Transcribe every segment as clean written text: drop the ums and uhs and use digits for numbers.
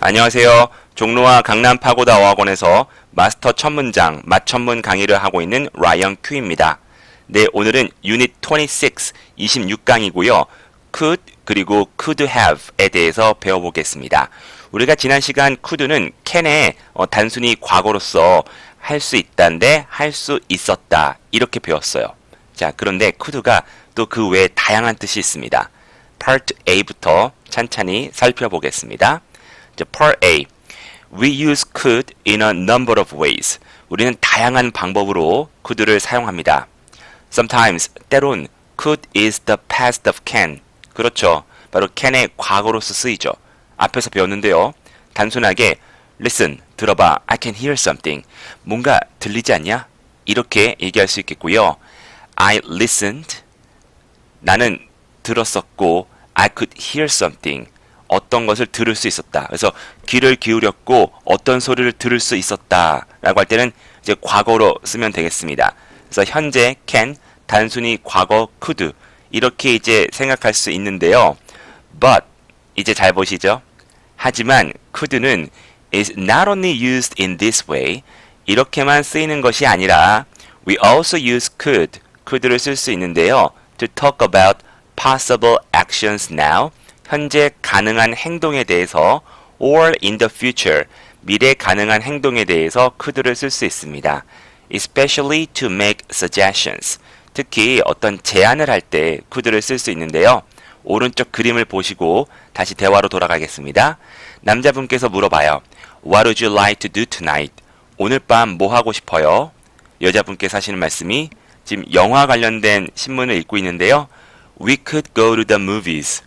안녕하세요. 종로와 강남 파고다 어학원에서 마스터 첫문장, 맞천문 강의를 하고 있는 라이언 큐입니다. 네, 오늘은 유닛 26, 26강이고요. could 그리고 could have에 대해서 배워보겠습니다. 우리가 지난 시간 could는 can의 단순히 과거로서 할 수 있다인데 할 수 있었다 이렇게 배웠어요. 자, 그런데 could가 또 그 외에 다양한 뜻이 있습니다. Part A부터 찬찬히 살펴보겠습니다. Part A. We use could in a number of ways. 우리는 다양한 방법으로 could를 사용합니다. Sometimes, 때론 could is the past of can. 그렇죠. 바로 can의 과거로서 쓰이죠. 앞에서 배웠는데요. 단순하게 listen, 들어봐, I can hear something. 뭔가 들리지 않냐? 이렇게 얘기할 수 있겠고요. I listened. 나는 들었었고 I could hear something. 어떤 것을 들을 수 있었다. 그래서 귀를 기울였고 어떤 소리를 들을 수 있었다 라고 할 때는 이제 과거로 쓰면 되겠습니다. 그래서 현재 can, 단순히 과거 could 이렇게 이제 생각할 수 있는데요. But 이제 잘 보시죠. 하지만 could는 is not only used in this way. 이렇게만 쓰이는 것이 아니라 we also use could를 쓸 수 있는데요. To talk about possible actions now. 현재 가능한 행동에 대해서 or in the future, 미래 가능한 행동에 대해서 could를 쓸 수 있습니다. Especially to make suggestions. 특히 어떤 제안을 할 때 could를 쓸 수 있는데요. 오른쪽 그림을 보시고 다시 대화로 돌아가겠습니다. 남자분께서 물어봐요. What would you like to do tonight? 오늘 밤 뭐 하고 싶어요? 여자분께서 하시는 말씀이 지금 영화 관련된 신문을 읽고 있는데요. We could go to the movies.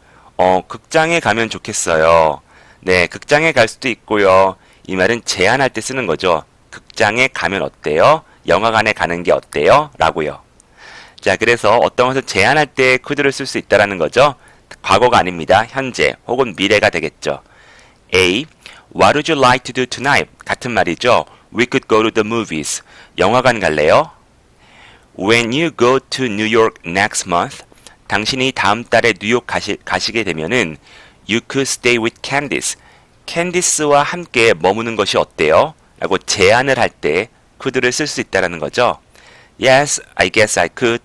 극장에 가면 좋겠어요. 네, 극장에 갈 수도 있고요. 이 말은 제안할 때 쓰는 거죠. 극장에 가면 어때요? 영화관에 가는 게 어때요? 라고요. 자, 그래서 어떤 것을 제안할 때 could를 쓸 수 있다라는 거죠. 과거가 아닙니다. 현재 혹은 미래가 되겠죠. A. What would you like to do tonight? 같은 말이죠. We could go to the movies. 영화관 갈래요? When you go to New York next month, 당신이 다음 달에 뉴욕 가시게 되면은 You could stay with Candice. 캔디스와 함께 머무는 것이 어때요? 라고 제안을 할 때 could를 쓸 수 있다라는 거죠. Yes, I guess I could.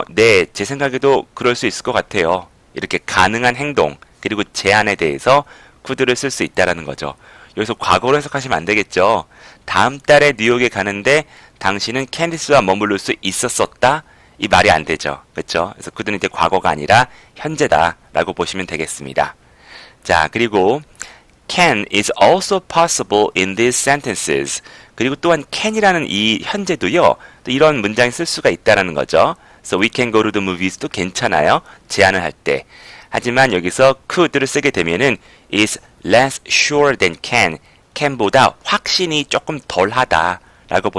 네, 제 생각에도 그럴 수 있을 것 같아요. 이렇게 가능한 행동 그리고 제안에 대해서 could를 쓸 수 있다라는 거죠. 여기서 과거로 해석하시면 안 되겠죠. 다음 달에 뉴욕에 가는데 당신은 캔디스와 머무를 수 있었었다? 이 말이 안 되죠. 그렇죠? 그래서 could는 이제 과거가 아니라 현재다라고 보시면 되겠습니다. 자, 그리고 can is also possible in these sentences. 그리고 또한 can이라는 이 현재도요. 또 이런 문장에 쓸 수가 있다라는 거죠. So we can go to the movies도 괜찮아요. 제안을 할 때. 하지만 여기서 could를 쓰게 되면은 is less sure than can. can보다 확신이 조금 덜하다라고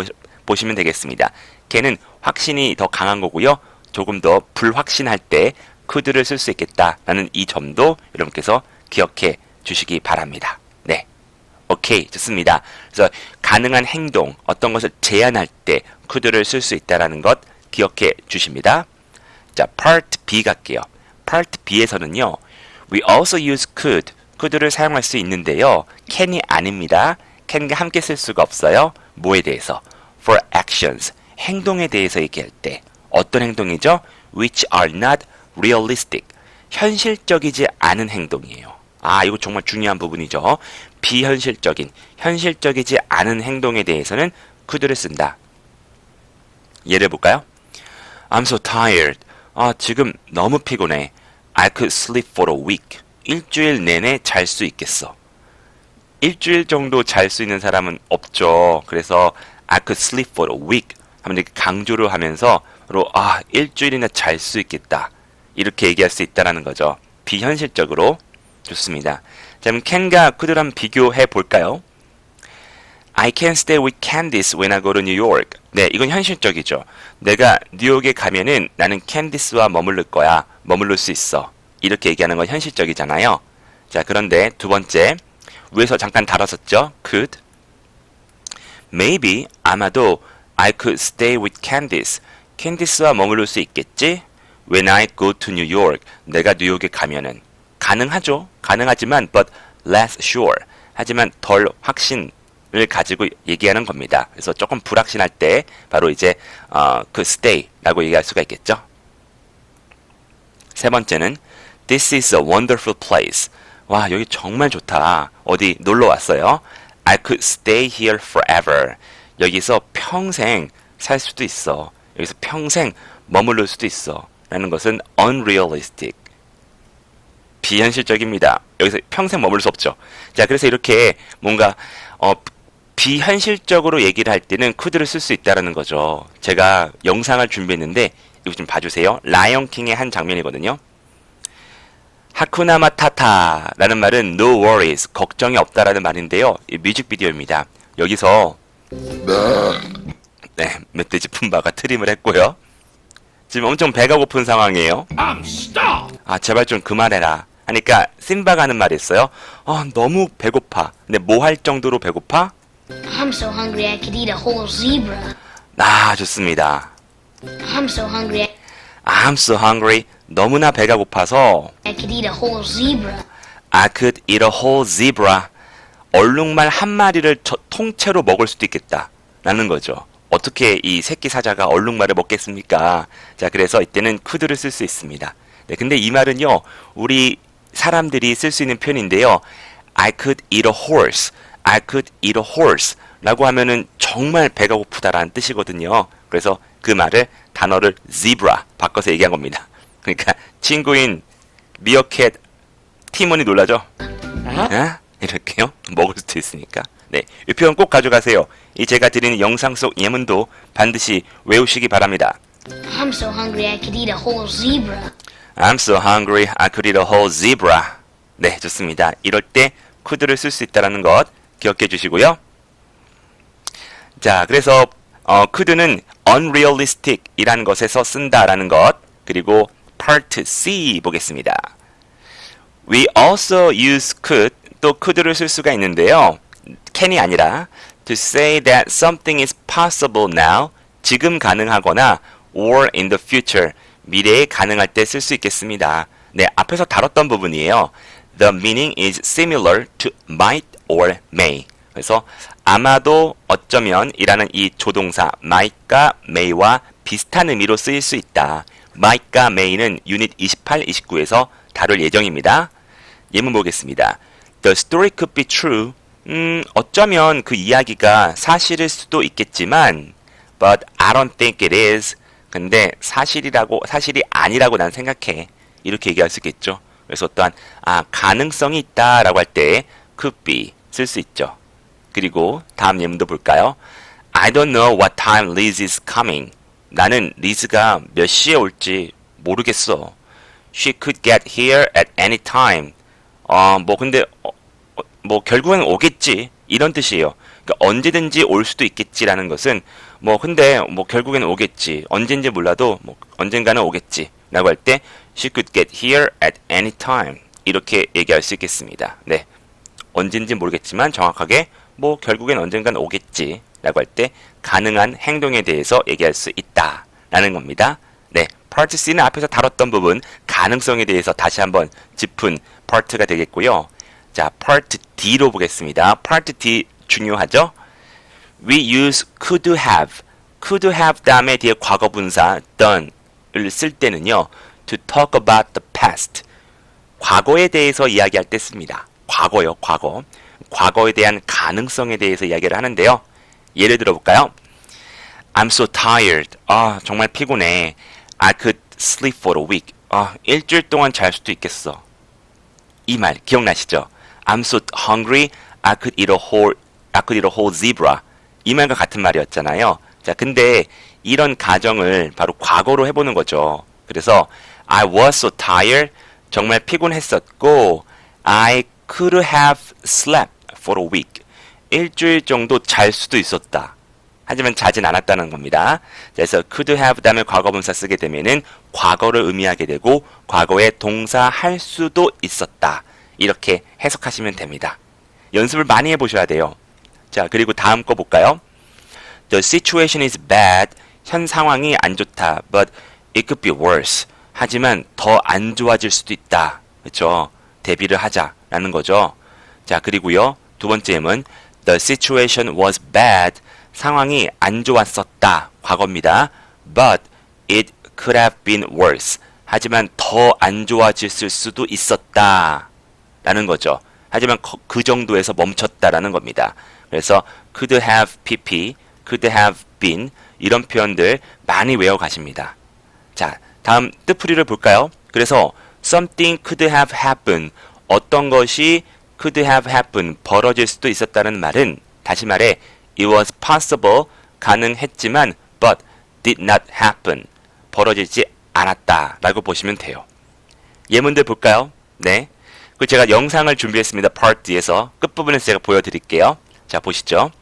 보시면 되겠습니다. can은 확신이 더 강한 거고요. 조금 더 불확신할 때 could를 쓸 수 있겠다라는 이 점도 여러분께서 기억해 주시기 바랍니다. 네, 오케이, 좋습니다. 그래서 가능한 행동, 어떤 것을 제안할 때 could를 쓸 수 있다라는 것 기억해 주십니다. 자, Part B 갈게요. Part B에서는요. We also use could를 사용할 수 있는데요. can이 아닙니다. can과 함께 쓸 수가 없어요. 뭐에 대해서? For actions. 행동에 대해서 얘기할 때 어떤 행동이죠? Which are not realistic. 현실적이지 않은 행동이에요. 아, 이거 정말 중요한 부분이죠. 비현실적인, 현실적이지 않은 행동에 대해서는 could를 쓴다. 예를 볼까요? I'm so tired. 지금 너무 피곤해. I could sleep for a week. 일주일 내내 잘 수 있겠어. 일주일 정도 잘 수 있는 사람은 없죠. 그래서 I could sleep for a week. 하면 이렇게 강조를 하면서 일주일이나 잘 수 있겠다. 이렇게 얘기할 수 있다라는 거죠. 비현실적으로. 좋습니다. 자, 그럼 can과 could를 한번 비교해 볼까요? I can stay with Candice when I go to New York. 네, 이건 현실적이죠. 내가 뉴욕에 가면은 나는 캔디스와 머무를 거야. 머무를 수 있어. 이렇게 얘기하는 건 현실적이잖아요. 자, 그런데 두 번째. 위에서 잠깐 다뤘었죠. could. Maybe, 아마도 I could stay with Candice. 캔디스와 머무를 수 있겠지? When I go to New York. 내가 뉴욕에 가면은. 가능하죠. 가능하지만 but less sure. 하지만 덜 확신을 가지고 얘기하는 겁니다. 그래서 조금 불확신할 때 바로 이제 그 stay라고 얘기할 수가 있겠죠. 세 번째는 This is a wonderful place. 와, 여기 정말 좋다. 어디 놀러 왔어요? I could stay here forever. 여기서 평생 살 수도 있어. 여기서 평생 머무를 수도 있어. 라는 것은 unrealistic. 비현실적입니다. 여기서 평생 머물 수 없죠. 자, 그래서 이렇게 뭔가 비현실적으로 얘기를 할 때는 could를 쓸 수 있다라는 거죠. 제가 영상을 준비했는데 이거 좀 봐주세요. 라이언 킹의 한 장면이거든요. 하쿠나 마타타라는 말은 no worries, 걱정이 없다라는 말인데요. 이 뮤직비디오입니다. 여기서 네, 멧돼지 푼바가 트림을 했고요. 지금 엄청 배가 고픈 상황이에요. 아, 제발 좀 그만해라 하니까 심바가 하는 말이 있어요. 너무 배고파. 근데 뭐 할 정도로 배고파? I'm so hungry I could eat a whole zebra. 아, 좋습니다. I'm so hungry I'm so hungry. 너무나 배가 고파서 I could eat a whole zebra. I could eat a whole zebra. 얼룩말 한 마리를 통째로 먹을 수도 있겠다 라는 거죠. 어떻게 이 새끼 사자가 얼룩말을 먹겠습니까? 자, 그래서 이때는 could를 쓸 수 있습니다. 네, 근데 이 말은요, 우리 사람들이 쓸 수 있는 표현인데요. I could eat a horse. I could eat a horse. 라고 하면은 정말 배가 고프다라는 뜻이거든요. 그래서 그 말을 단어를 zebra 바꿔서 얘기한 겁니다. 그러니까 친구인 미어캣 티몬이 놀라죠? 이렇게요? 먹을 수도 있으니까. 네, 이 표현 꼭 가져가세요. 이 제가 드리는 영상 속 예문도 반드시 외우시기 바랍니다. I'm so hungry I could eat a whole zebra. I'm so hungry I could eat a whole zebra. 네, 좋습니다. 이럴 때 could를 쓸 수 있다는 것 기억해 주시고요. 자, 그래서 could는 unrealistic 이라는 것에서 쓴다라는 것, 그리고 part C 보겠습니다. We also use could, 또 could를 쓸 수가 있는데요. can이 아니라 to say that something is possible now, 지금 가능하거나 or in the future, 미래에 가능할 때 쓸 수 있겠습니다. 네, 앞에서 다뤘던 부분이에요. The meaning is similar to might or may. 그래서 아마도 어쩌면 이라는 이 조동사 might과 may와 비슷한 의미로 쓰일 수 있다. might과 may는 유닛 28, 29에서 다룰 예정입니다. 예문 보겠습니다. The story could be true. 어쩌면 그 이야기가 사실일 수도 있겠지만 but I don't think it is. 근데 사실이 아니라고 난 생각해. 이렇게 얘기할 수 있겠죠. 그래서 또한 가능성이 있다라고 할 때 could be 쓸 수 있죠. 그리고 다음 예문도 볼까요? I don't know what time Liz is coming. 나는 리즈가 몇 시에 올지 모르겠어. She could get here at any time. 근데 결국엔 오겠지. 이런 뜻이에요. 그러니까 언제든지 올 수도 있겠지라는 것은 근데 결국엔 오겠지. 언젠지 몰라도 언젠가는 오겠지. 라고 할 때 she could get here at any time. 이렇게 얘기할 수 있겠습니다. 네. 언젠지 모르겠지만 정확하게 결국엔 언젠가는 오겠지. 라고 할 때 가능한 행동에 대해서 얘기할 수 있다. 라는 겁니다. 네. 파트 C는 앞에서 다뤘던 부분 가능성에 대해서 다시 한번 짚은 파트가 되겠고요. 자, 파트 D로 보겠습니다. 파트 D 중요하죠? We use could have. could have 다음에 뒤에 과거분사 done을 쓸 때는요. to talk about the past. 과거에 대해서 이야기할 때 씁니다. 과거요, 과거. 과거에 대한 가능성에 대해서 이야기를 하는데요. 예를 들어 볼까요? I'm so tired. 정말 피곤해. I could sleep for a week. 일주일 동안 잘 수도 있겠어. 이 말 기억나시죠? I'm so hungry. I could eat a whole zebra. 이 말과 같은 말이었잖아요. 자, 근데 이런 가정을 바로 과거로 해보는 거죠. 그래서 I was so tired. 정말 피곤했었고 I could have slept for a week. 일주일 정도 잘 수도 있었다. 하지만 자진 않았다는 겁니다. 그래서 could have 다음에 과거분사 쓰게 되면은 과거를 의미하게 되고 과거에 동사 할 수도 있었다. 이렇게 해석하시면 됩니다. 연습을 많이 해보셔야 돼요. 자, 그리고 다음 거 볼까요? The situation is bad. 현 상황이 안 좋다. But it could be worse. 하지만 더 안 좋아질 수도 있다. 그렇죠? 대비를 하자라는 거죠. 자, 그리고요. 두 번째 예문 The situation was bad. 상황이 안 좋았었다. 과거입니다. But it could have been worse. 하지만 더 안 좋아졌을 수도 있었다. 라는 거죠. 하지만 그 정도에서 멈췄다라는 겁니다. 그래서 could have pp, could have been 이런 표현들 많이 외워가십니다. 자, 다음 뜻풀이를 볼까요? 그래서 something could have happened. 어떤 것이 could have happened. 벌어질 수도 있었다는 말은 다시 말해 it was possible. 가능했지만 but did not happen. 벌어지지 않았다 라고 보시면 돼요. 예문들 볼까요? 네. 그 제가 영상을 준비했습니다. Part D에서 끝부분에서 제가 보여드릴게요. 자, 보시죠.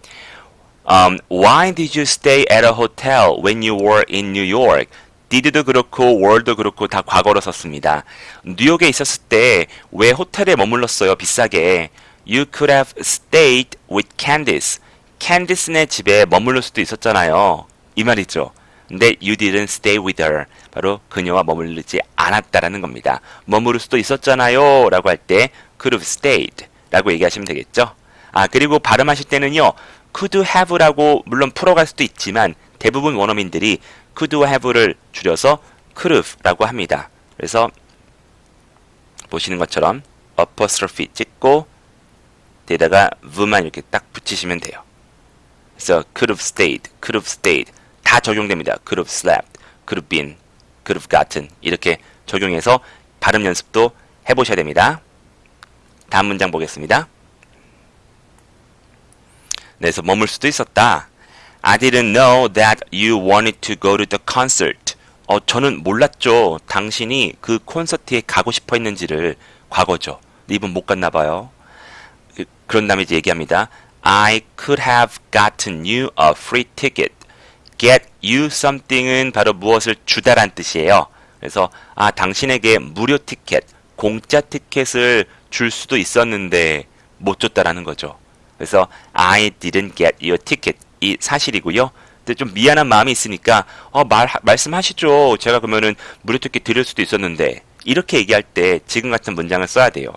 Why did you stay at a hotel when you were in New York? did도 그렇고 were도 그렇고 다 과거로 썼습니다. 뉴욕에 있었을 때 왜 호텔에 머물렀어요? 비싸게. You could have stayed with Candice. 캔디스네 집에 머물러 수도 있었잖아요. 이 말이죠. 근데 you didn't stay with her. 바로 그녀와 머무르지 않았다라는 겁니다. 머무를 수도 있었잖아요. 라고 할 때 could have stayed 라고 얘기하시면 되겠죠. 아, 그리고 발음하실 때는요. could have라고 물론 풀어갈 수도 있지만 대부분 원어민들이 could have를 줄여서 could have 라고 합니다. 그래서 보시는 것처럼 apostrophe 찍고 뒤에다가 v만 이렇게 딱 붙이시면 돼요. 그래서 could have stayed 다 적용됩니다. could have slept, could have been, could have gotten 이렇게 적용해서 발음 연습도 해보셔야 됩니다. 다음 문장 보겠습니다. 네, 그래서 머물 수도 있었다. I didn't know that you wanted to go to the concert. 저는 몰랐죠. 당신이 그 콘서트에 가고 싶어 했는지를. 과거죠. 이분 못 갔나 봐요. 그런 다음에 이제 얘기합니다. I could have gotten you a free ticket. get you something은 바로 무엇을 주다란 뜻이에요. 그래서 당신에게 무료 티켓, 공짜 티켓을 줄 수도 있었는데 못 줬다라는 거죠. 그래서 I didn't get your ticket 이 사실이고요. 근데 좀 미안한 마음이 있으니까 말씀하시죠. 제가 그러면은 무료 티켓 드릴 수도 있었는데 이렇게 얘기할 때 지금 같은 문장을 써야 돼요.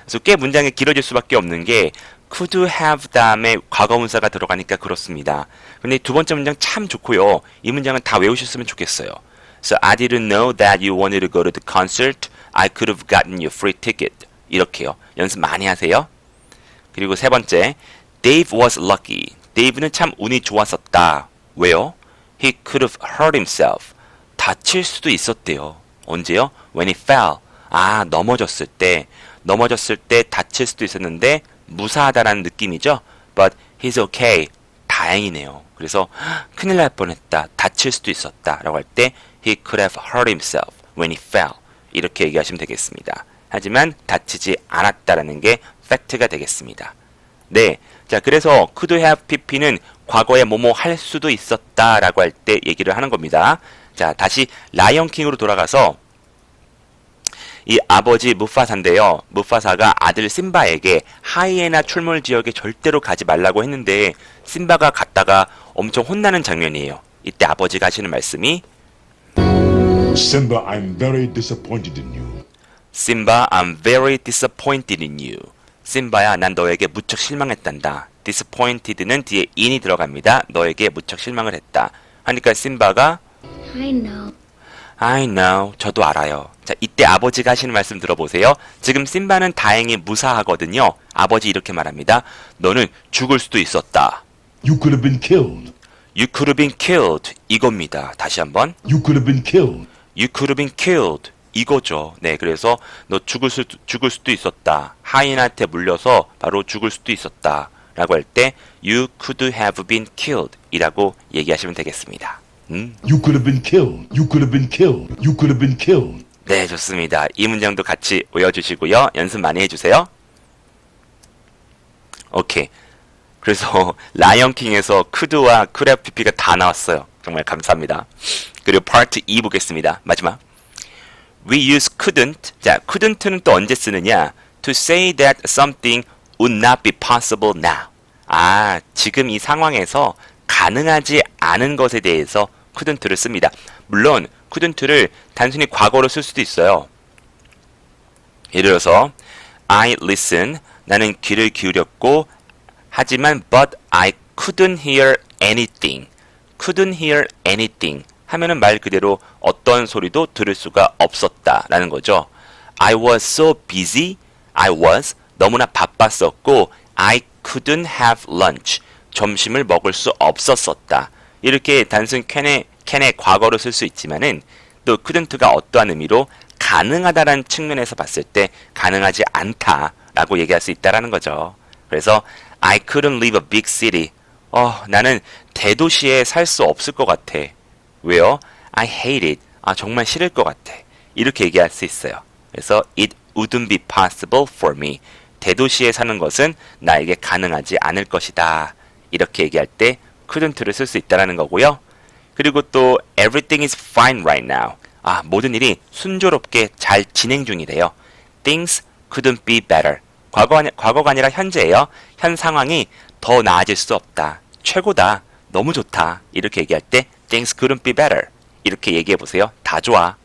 그래서 꽤 문장이 길어질 수밖에 없는 게 could have 다음에 과거분사가 들어가니까 그렇습니다. 근데 두 번째 문장 참 좋고요. 이 문장은 다 외우셨으면 좋겠어요. So I didn't know that you wanted to go to the concert. I could have gotten you free ticket. 이렇게요. 연습 많이 하세요. 그리고 세 번째, Dave was lucky. 데이브는 참 운이 좋았었다. 왜요? He could have hurt himself. 다칠 수도 있었대요. 언제요? When he fell. 넘어졌을 때 다칠 수도 있었는데 무사하다라는 느낌이죠. But he's okay. 다행이네요. 그래서 큰일 날 뻔했다. 다칠 수도 있었다. 라고 할 때 He could have hurt himself when he fell. 이렇게 얘기하시면 되겠습니다. 하지만 다치지 않았다라는 게 팩트가 되겠습니다. 네. 자, 그래서 could have pp는 과거에 뭐뭐 할 수도 있었다라고 할 때 얘기를 하는 겁니다. 자, 다시 라이언킹으로 돌아가서 이 아버지 무파사인데요. 무파사가 아들 심바에게 하이에나 출몰 지역에 절대로 가지 말라고 했는데 심바가 갔다가 엄청 혼나는 장면이에요. 이때 아버지가 하시는 말씀이 Simba, I'm very disappointed in you. Simba, I'm very disappointed in you. 심바야, 난 너에게 무척 실망했단다. disappointed는 뒤에 in이 들어갑니다. 너에게 무척 실망을 했다. 하니까 심바가 I know. 저도 알아요. 자, 이때 아버지가 하시는 말씀 들어보세요. 지금 심바는 다행히 무사하거든요. 아버지 이렇게 말합니다. 너는 죽을 수도 있었다. You could have been killed. You could have been killed. 이겁니다. 다시 한번. You could have been killed. You could have been killed. 이거죠. 네, 그래서 너 죽을 수도 있었다. 하인한테 물려서 바로 죽을 수도 있었다. 라고 할 때 You could have been killed 이라고 얘기하시면 되겠습니다. You could have been killed. You could have been killed. You could have been killed. 네, 좋습니다. 이 문장도 같이 외워주시고요. 연습 많이 해주세요. 오케이. 그래서 라이언킹에서 could와 could have pp가 다 나왔어요. 정말 감사합니다. 그리고 파트 2 보겠습니다. 마지막. We use couldn't. 자, couldn't는 또 언제 쓰느냐? To say that something would not be possible now. 지금 이 상황에서 가능하지 않은 것에 대해서 couldn't를 씁니다. 물론 couldn't를 단순히 과거로 쓸 수도 있어요. 예를 들어서 I listen. 나는 귀를 기울였고 하지만 but I couldn't hear anything. couldn't hear anything 하면은 말 그대로 어떤 소리도 들을 수가 없었다라는 거죠. I was so busy. I was 너무나 바빴었고 I couldn't have lunch. 점심을 먹을 수 없었었다. 이렇게 단순 캔의 과거로 쓸 수 있지만은 또 couldn't가 어떠한 의미로 가능하다라는 측면에서 봤을 때 가능하지 않다라고 얘기할 수 있다라는 거죠. 그래서 I couldn't leave a big city. 나는 대도시에 살 수 없을 것 같아. 왜요? I hate it. 정말 싫을 것 같아. 이렇게 얘기할 수 있어요. 그래서 it wouldn't be possible for me. 대도시에 사는 것은 나에게 가능하지 않을 것이다. 이렇게 얘기할 때 couldn't를 쓸 수 있다는 거고요. 그리고 또 everything is fine right now. 모든 일이 순조롭게 잘 진행 중이래요. Things couldn't be better. 과거가 아니라 현재예요. 현 상황이 더 나아질 수 없다. 최고다. 너무 좋다. 이렇게 얘기할 때 Things couldn't be better. 이렇게 얘기해 보세요. 다 좋아.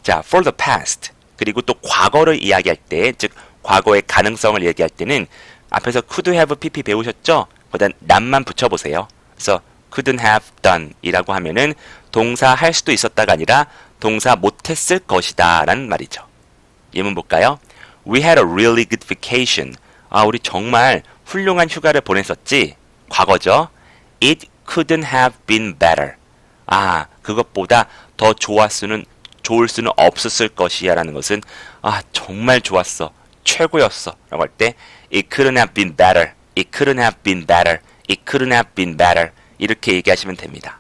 자, for the past. 그리고 또 과거를 이야기할 때, 즉 과거의 가능성을 얘기할 때는 앞에서 could have pp 배우셨죠? 거기다 not만 붙여보세요. 그래서 couldn't have done 이라고 하면은 동사 할 수도 있었다가 아니라 동사 못했을 것이다 라는 말이죠. 예문 볼까요? We had a really good vacation. 우리 정말 훌륭한 휴가를 보냈었지. 과거죠. It couldn't have been better. 그것보다 더 좋을 수는 없었을 것이야 라는 것은 정말 좋았어. 최고였어. 라고 할 때 It couldn't have been better. It couldn't have been better. It couldn't have been better. 이렇게 얘기하시면 됩니다.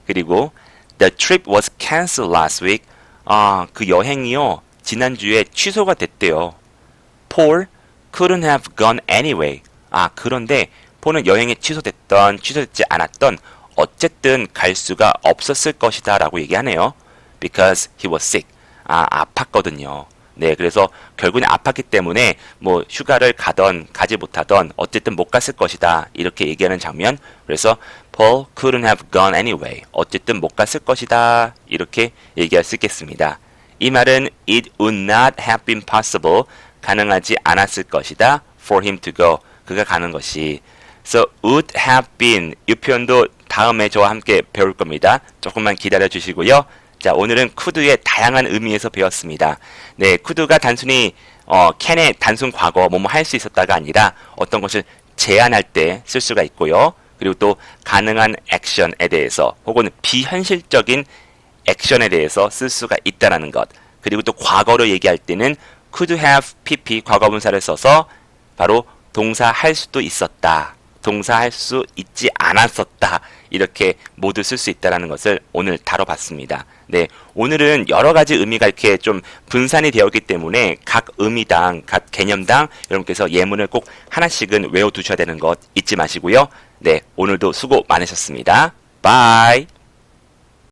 그리고 The trip was canceled last week. 그 여행이요. 지난주에 취소가 됐대요. Paul couldn't have gone anyway. 그런데 폴은 여행이 취소됐지 않았던 어쨌든 갈 수가 없었을 것이다 라고 얘기하네요. Because he was sick. 아팠거든요. 네, 그래서 결국엔 아팠기 때문에 뭐 휴가를 가던 가지 못하던 어쨌든 못 갔을 것이다. 이렇게 얘기하는 장면. 그래서 Paul couldn't have gone anyway. 어쨌든 못 갔을 것이다. 이렇게 얘기할 수 있겠습니다. 이 말은 it would not have been possible. 가능하지 않았을 것이다. For him to go. 그가 가는 것이. So would have been. 이 표현도 다음에 저와 함께 배울 겁니다. 조금만 기다려 주시고요. 자, 오늘은 could의 다양한 의미에서 배웠습니다. 네, could가 단순히 can의 단순 과거 뭐뭐 할 수 있었다가 아니라 어떤 것을 제안할 때 쓸 수가 있고요. 그리고 또 가능한 액션에 대해서 혹은 비현실적인 액션에 대해서 쓸 수가 있다라는 것. 그리고 또 과거로 얘기할 때는 could have pp 과거분사를 써서 바로 동사 할 수도 있었다. 동사 할 수 있지 않았었다. 이렇게 모두 쓸 수 있다는 것을 오늘 다뤄봤습니다. 네, 오늘은 여러 가지 의미가 이렇게 좀 분산이 되었기 때문에 각 의미당, 각 개념당 여러분께서 예문을 꼭 하나씩은 외워두셔야 되는 것 잊지 마시고요. 네, 오늘도 수고 많으셨습니다. 바이.